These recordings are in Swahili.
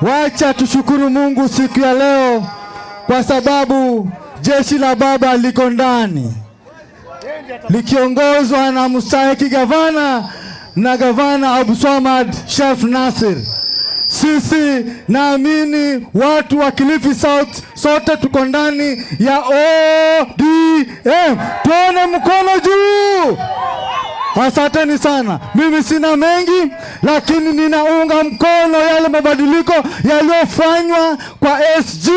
Wacha tushukuru Mungu siku ya leo kwa sababu jeshi la baba liko ndani, likiongozwa na mstahiki gavana na gavana Abdulswamad Sharif Nasir. Sisi naamini watu wa Kilifi South sote tuko ndani ya ODM. Tuone mkono juu. Asanteni sana. Mimi sina mengi, lakini ninaunga mkono yale mabadiliko yaliyofanywa kwa SG.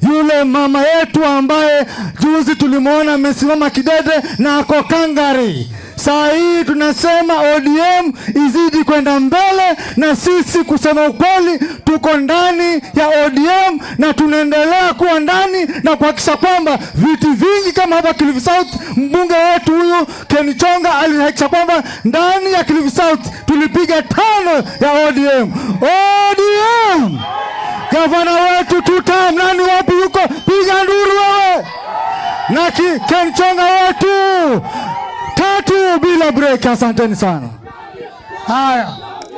Yule mama yetu ambaye juzi tulimuona amesimama kidede na ako kangari. Saa hii tunasema ODM izidi kwenda mbele, na sisi kusema ukweli tuko ndani ya ODM na tunaendelea kuwa ndani na kuhakikisha kwamba viti vingi kama hapa Kilifi South, mbunge wetu huyu Ken Chonga alihakikisha kwamba ndani ya Kilifi South tulipiga 5 ya ODM. ODM! Gavana wetu tutam, nani wapi yuko? Piga nduru wewe. Na Ken Chonga wetu 3 bila break. Asanteni sana. Haya,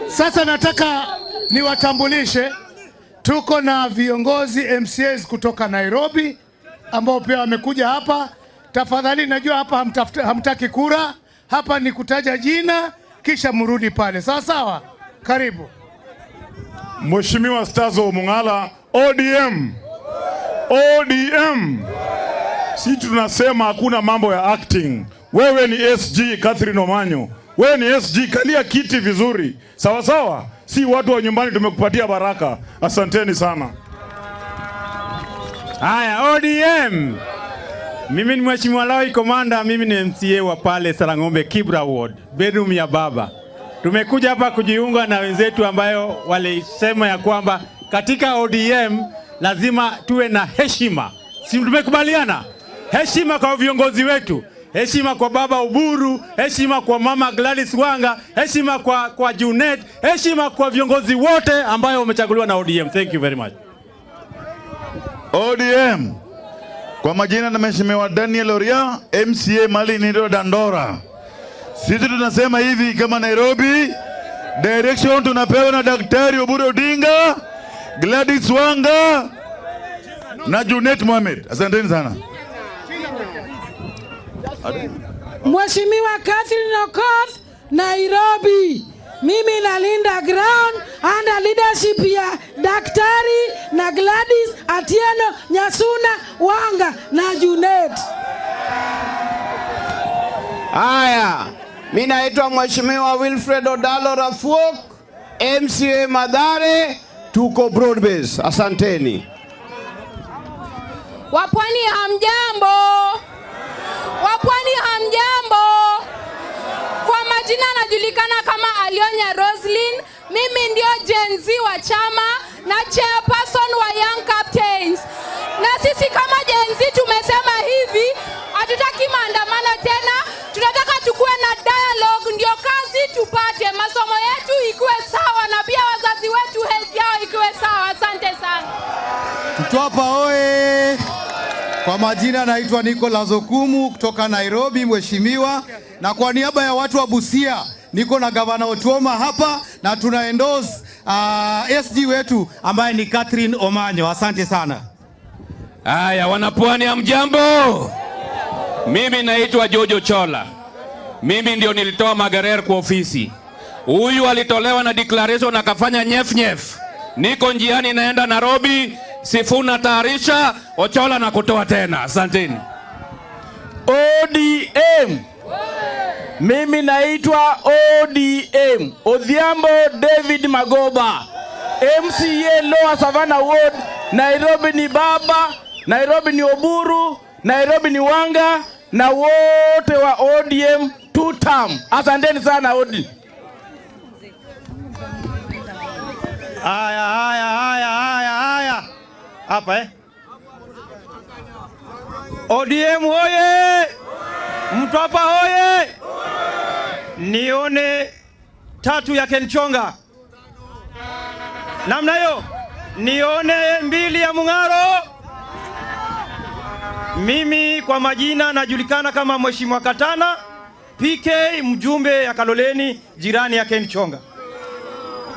sasa nataka niwatambulishe, tuko na viongozi MCAs kutoka Nairobi ambao pia wamekuja hapa. Tafadhali, najua hapa hamtaki kura, hapa ni kutaja jina kisha mrudi pale. Sawa sawa, karibu. Mheshimiwa Stazo Mungala, ODM. ODM. Si tunasema hakuna mambo ya acting. Wewe ni SG Catherine Omanyo. Wewe ni SG, kalia kiti vizuri. Sawa sawa? Si watu wa nyumbani tumekupatia baraka. Asanteni sana. Haya, ODM. Mimi ni Mheshimiwa Lawi Komanda, mimi ni MCA wa pale Sarangombe Kibra Ward, bedroom ya baba. Tumekuja hapa kujiunga na wenzetu ambayo walisema ya kwamba katika ODM lazima tuwe na heshima. Si tumekubaliana? Heshima kwa viongozi wetu, heshima kwa baba Uburu, heshima kwa mama Gladys Wanga, heshima kwa Junet, heshima kwa viongozi wote ambayo wamechaguliwa na ODM. Thank you very much. ODM. Kwa majina na Mheshimiwa Daniel Oria, MCA Mali Nido Dandora. Sisi tunasema hivi, kama Nairobi, direction tunapewa na Daktari Oburu Odinga, Gladys Wanga na Junet Mohamed. Asanteni sana. Mheshimiwa Catherine Okoth, Nairobi. Mimi nalinda ground under leadership ya Daktari na Gladys Atieno Nyasuna Wanga na Junet. Haya, mimi naitwa Mheshimiwa Wilfred Odalo Rafuok, MCA Madare, tuko broad base. Asanteni. Wapwani hamjambo. Wapwani hamjambo. Kwa majina najulikana kama Alionya Roslyn. Mimi ndio Gen Z wa chama na chairperson wa Young Captains. Na sisi kama Gen Z tumesema hivi, hatutaki maandamano tena. Tunataka tukue na dialogue ndio kazi tupate, masomo yetu ikuwe sawa na pia wazazi wetu health yao ikuwe sawa. Asante sana. Tutopa oe. Kwa majina naitwa Nicholas Okumu kutoka Nairobi, mheshimiwa, na kwa niaba ya watu wa Busia niko na Gavana Otuoma hapa na tuna endorse SG wetu ambaye ni Catherine Omanyo. Asante sana. Haya, wanapwani hamjambo. Mimi naitwa Jojo Chola. Mimi ndio nilitoa Magarer kwa ofisi. Huyu alitolewa na declaration akafanya nyef. Niko njiani naenda Nairobi, Sifuna tayarisha, Ochola na kutoa tena. Asanteni. ODM. Mimi naitwa ODM. Odhiambo David Magoba. MCA Lower Savannah Ward. Nairobi ni baba, Nairobi ni Oburu, Nairobi ni Wanga na wote wa ODM 2 term. Asanteni sana ODM. Haya. Hapa ODM hoye! Mtu hapa hoye! Nione 3 ya Ken Chonga. Namna hiyo. Nione 2 ya Mungaro. Mimi kwa majina najulikana kama Mheshimiwa Katana PK, mjumbe ya Kaloleni, jirani ya Ken Chonga.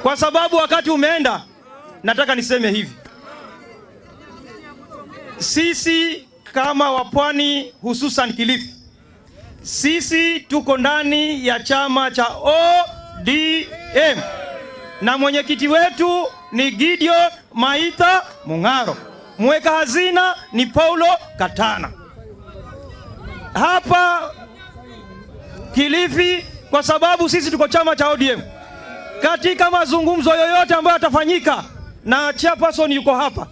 Kwa sababu wakati umeenda, nataka niseme hivi. Sisi kama wapwani, hususan Kilifi, sisi tuko ndani ya chama cha ODM na mwenyekiti wetu ni Gideon Maitha Mung'aro. Mweka hazina ni Paulo Katana. Hapa Kilifi, kwa sababu sisi tuko chama cha ODM, katika mazungumzo yoyote ambayo yatafanyika, na chairperson yuko hapa,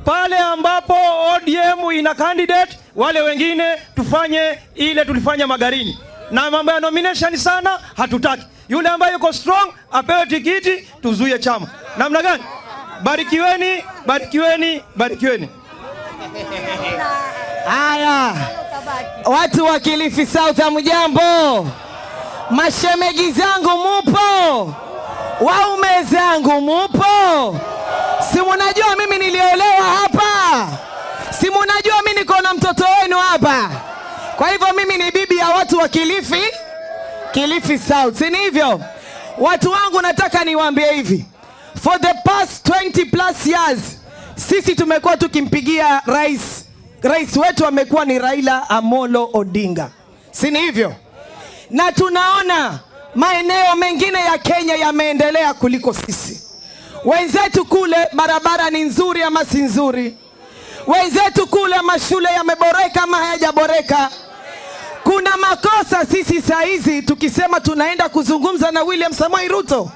pale ambapo ODM ina candidate, wale wengine tufanye ile tulifanya Magarini. Na mambo ya nomination sana hatutaki. Yule ambaye yuko strong apewe tikiti, tuzuie chama. Namna gani? Barikiweni, barikiweni, barikiweni. Haya, watu wa Kilifi South, hamjambo? Mashemegi zangu mupo? Waume zangu mupo? Si mnajua mimi niliolewa hapa? Si mnajua mimi niko na mtoto wenu hapa? Kwa hivyo mimi ni bibi ya watu wa Kilifi South, si hivyo? Watu wangu, nataka niwaambie hivi. For the past 20 plus years, sisi tumekuwa tukimpigia rais. Rais wetu amekuwa ni Raila Amolo Odinga, si hivyo? Na tunaona maeneo mengine ya Kenya yameendelea kuliko sisi. Wenzetu kule barabara ni nzuri ama si nzuri? Wenzetu kule mashule yameboreka ama hayajaboreka? Kuna makosa sisi saizi tukisema tunaenda kuzungumza na William Samoei Ruto.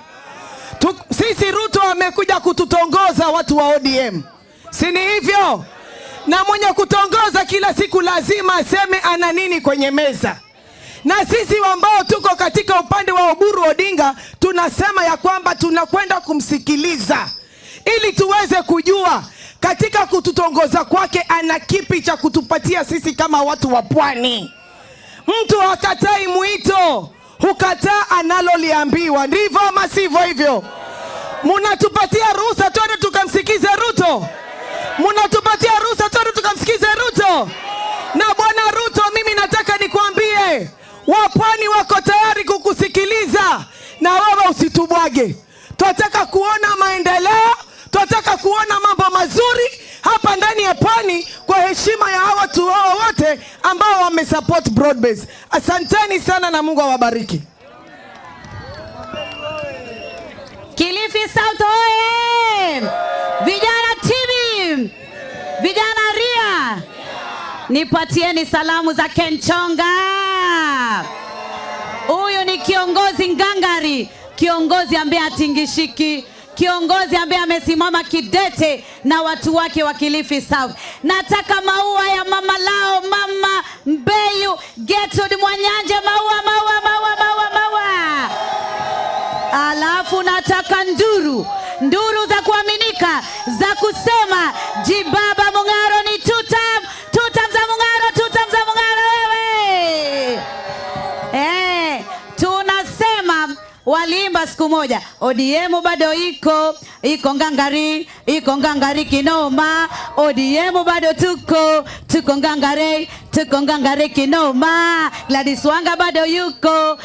Sisi Ruto amekuja kututongoza watu wa ODM, si hivyo? Na mwenye kutongoza kila siku lazima aseme ana nini kwenye meza. Na sisi ambao tuko katika upande wa Oburu Odinga tunasema ya kwamba tunakwenda kumsikiliza ili tuweze kujua katika kututongoza kwake ana kipi cha kutupatia sisi kama watu wa pwani. Mtu hakatai mwito, hukataa analoliambiwa. Ndivyo ama sivyo hivyo? Munatupatia ruhusa twende tukamsikize Ruto? Munatupatia ruhusa twende tukamsikize Ruto? Na bwana Ruto, mimi nataka nikwambie, wapwani wako tayari kukusikiliza, na wewe usitubwage. Tunataka kuona maendeleo, tunataka kuona mambo mazuri hapa ndani ya pwani, kwa heshima ya watu wao wote ambao wamesupport broadbase. Asanteni sana na Mungu awabariki. Kilifi South oye! Vijana TV, vijana ria, nipatieni salamu za Kenchonga. Huyu ni kiongozi ngangari, kiongozi ambaye atingishiki, kiongozi ambaye amesimama kidete na watu wake wa Kilifi South. Nataka maua ya mama lao, mama Mbeyu, Gertrude Mwanyanje, maua, maua, maua, maua, maua. Alafu nataka nduru za kuaminika za kusema Jibaba Mung'aro ni tutam za Mung'aro wewe. Tunasema waliimba siku moja, ODM bado iko ngangari kinoma. ODM bado tuko ngangari kinoma. Gladys Wanga bado yuko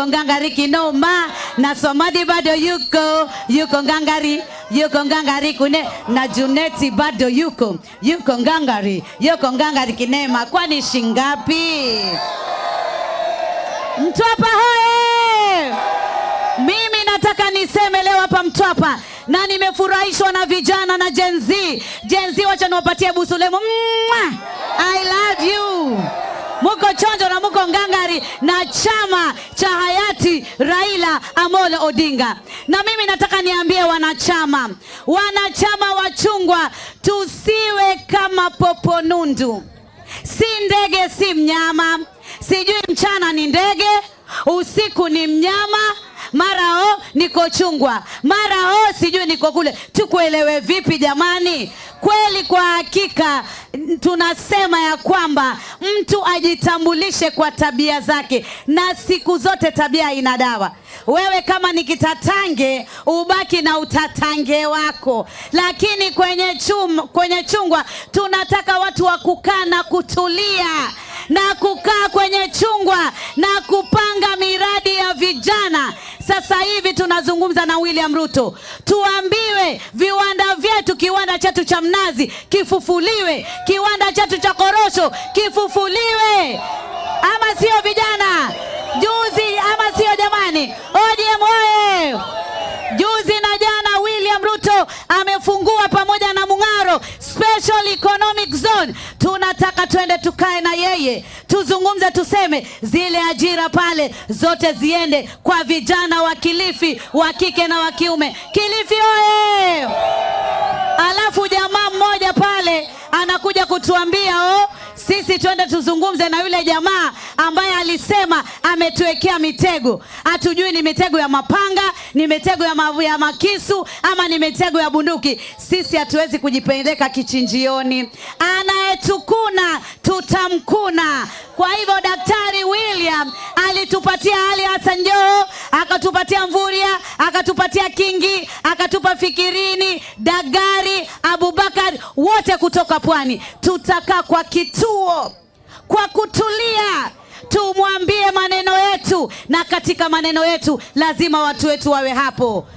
ngangari kinoma. Na Somadi bado yuko ngangari kune. Na Juneti bado yuko ngangari kinema. Kwani shingapi? Mtwapa hoye! Mimi nataka niseme leo hapa Mtwapa, na nimefurahishwa na vijana na Gen Z. Wacha niwapatie busu lemo. I love you. Muko chonjo na muko ngangari na chama cha hayati Raila Amolo Odinga. Na mimi nataka niambie wanachama wachungwa, tusiwe kama popo nundu. Si ndege, si mnyama. Sijui mchana ni ndege, usiku ni mnyama, mara niko chungwa, mara sijui niko kule. Tukuelewe vipi jamani? Kweli kwa hakika tunasema ya kwamba mtu ajitambulishe kwa tabia zake, na siku zote tabia ina dawa. Wewe kama ni kitatange, ubaki na utatange wako. Lakini kwenye chungwa tunataka watu wa kukaa na kutulia, na kukaa kwenye chungwa na kupanga miradi ya vijana. sasa hivi tunazungumza na William Ruto, tuambiwe viwanda vyetu, kiwanda chetu cha mnazi kifufuliwe, kiwanda chetu cha korosho kifufuliwe, ama sio vijana? Juzi ama sio jamani? ODM oye! Juzi na jana William Ruto amefungua pamoja na Mung'aro Special Economic Zone. Tunataka twende tukae na yeye, tuzungumze, tuseme zile ajira pale zote ziende kwa vijana wa Kilifi, wa kike na wa kiume. Kilifi oye! Alafu jamaa mmoja pale anakuja kutuambia sisi twende tuzungumze na yule jamaa ambaye alisema ametuwekea mitego. Hatujui ni mitego ya mapanga, ni mitego ya makisu, ama ni mitego ya bunduki. Sisi hatuwezi kujipeleka kichinjioni. Anayetukuna tutamkuna. Kwa hivyo Daktari William alitupatia Ali Hassan Joho, akatupatia Mvuria, akatupatia Kingi, akatupa Fikirini, Dagari, Abubakar, wote kutoka Pwani. Tutakaa kwa kituo, kwa kutulia, tumwambie maneno yetu, na katika maneno yetu lazima watu wetu wawe hapo.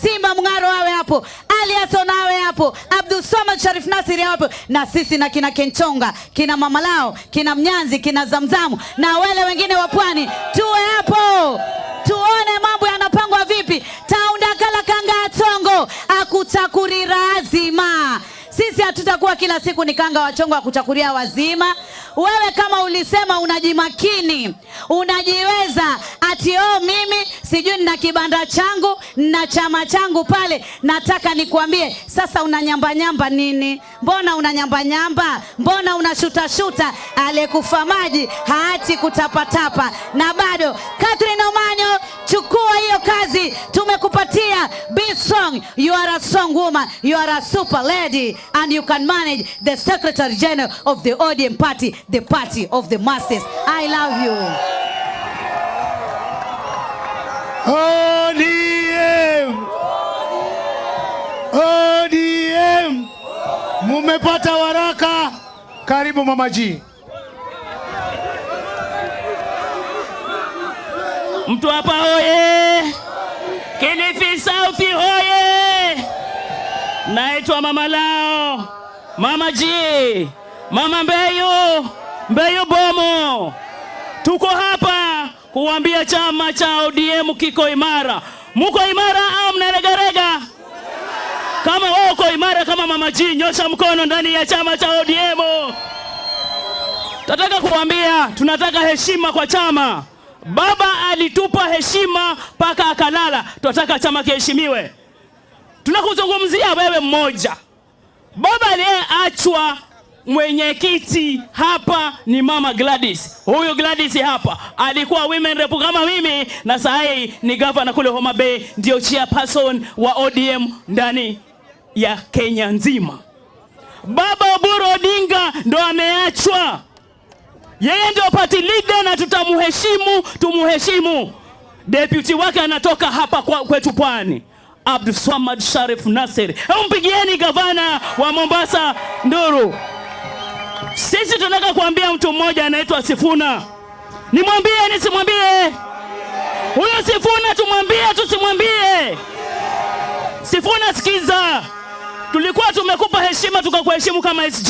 Simba Mung'aro awe hapo, Ali Hassan awe hapo, Abdul Swamad Sharif Nasir hapo, na sisi na kina Kenchonga, kina Mama Lao, kina Mnyanzi, kina Zamzamu na wale wengine wa Pwani tuwe hapo. Tuone mambo yanapangwa vipi. Taundakala kanga atongo akutakurira azima. Sisi hatutakuwa kila siku ni kanga wachongo wa kuchakuria wazima. Wewe kama ulisema unajimakini, unajiweza, ati mimi sijui nina kibanda changu na chama changu pale, nataka nikuambie sasa unanyamba nyamba nini? Mbona unanyamba nyamba? Mbona unashuta? Alekufa maji haati kutapatapa. Na bado Catherine Omanyo, chukua hiyo kazi, tumekupatia. Be strong, you are a strong woman, you are a super lady, and you can manage the Secretary General of the ODM party, the party of the masses. I love you. ODM! ODM! Mumepata waraka. Karibu Mama G. Mtu hapa hoye! Kilifi South hoye! Naitwa Mama Lao, Mama G, Mama Mbeyu Bomo. Tuko hapa kuambia chama cha ODM kiko imara. Muko imara au mnaregarega? Kama wewe uko imara kama Mama G, nyosha mkono ndani ya chama cha ODM. Tataka kuambia tunataka heshima kwa chama. Baba alitupa heshima paka akalala. Tunataka chama kiheshimiwe. Tunakuzungumzia wewe mmoja. Baba aliyeachwa mwenyekiti hapa ni Mama Gladys. Huyo Gladys hapa alikuwa women rep kama mimi, na sasa ni governor kule Homa Bay, ndio chairperson wa ODM ndani ya Kenya nzima. Baba Oburu Odinga ndo ameachwa. Yeye ndio party leader na tumuheshimu. Deputy wake anatoka hapa kwetu Pwani, Abdul Swamad Sharif Nasir. Mpigieni gavana wa Mombasa nduru. Sisi tunataka kuambia mtu mmoja anaitwa Sifuna. Nimwambie nisimwambie? Huyo Sifuna tumwambie tusimwambie? Sifuna sikiza. Tulikuwa tumekupa heshima tukakuheshimu kama SG.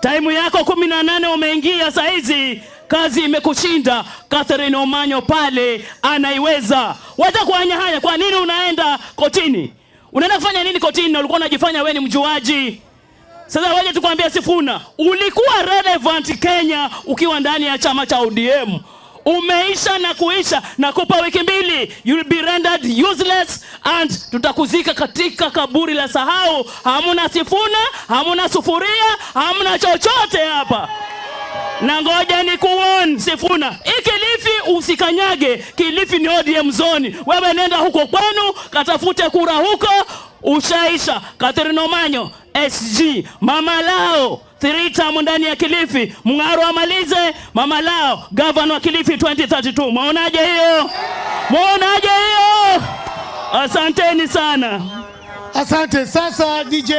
Time yako 18 umeingia saizi. Kazi imekushinda. Catherine Omanyo pale anaiweza. Wacha kuanya haya, kwa nini unaenda kotini? Unaenda kufanya nini kotini na ulikuwa unajifanya wewe ni mjuaji? Sasa waje tukwambia Sifuna, ulikuwa relevant Kenya ukiwa ndani ya chama cha ODM. Umeisha na kuisha, na kupa wiki 2, you will be rendered useless and tutakuzika katika kaburi la sahau. Hamuna Sifuna, hamuna sufuria, hamuna chochote hapa. Na ngoja ni kuon Sifuna, Kilifi usikanyage. Kilifi ni ODM zone. Wewe nenda huko kwenu, katafute kura huko, ushaisha. Catherine Omanyo SG, Mama Lao 3 term ndani ya Kilifi. Mung'aro amalize, Mama Lao governor wa Kilifi 2032. Muonaje hiyo? Asanteni sana. Asante. Sasa DJ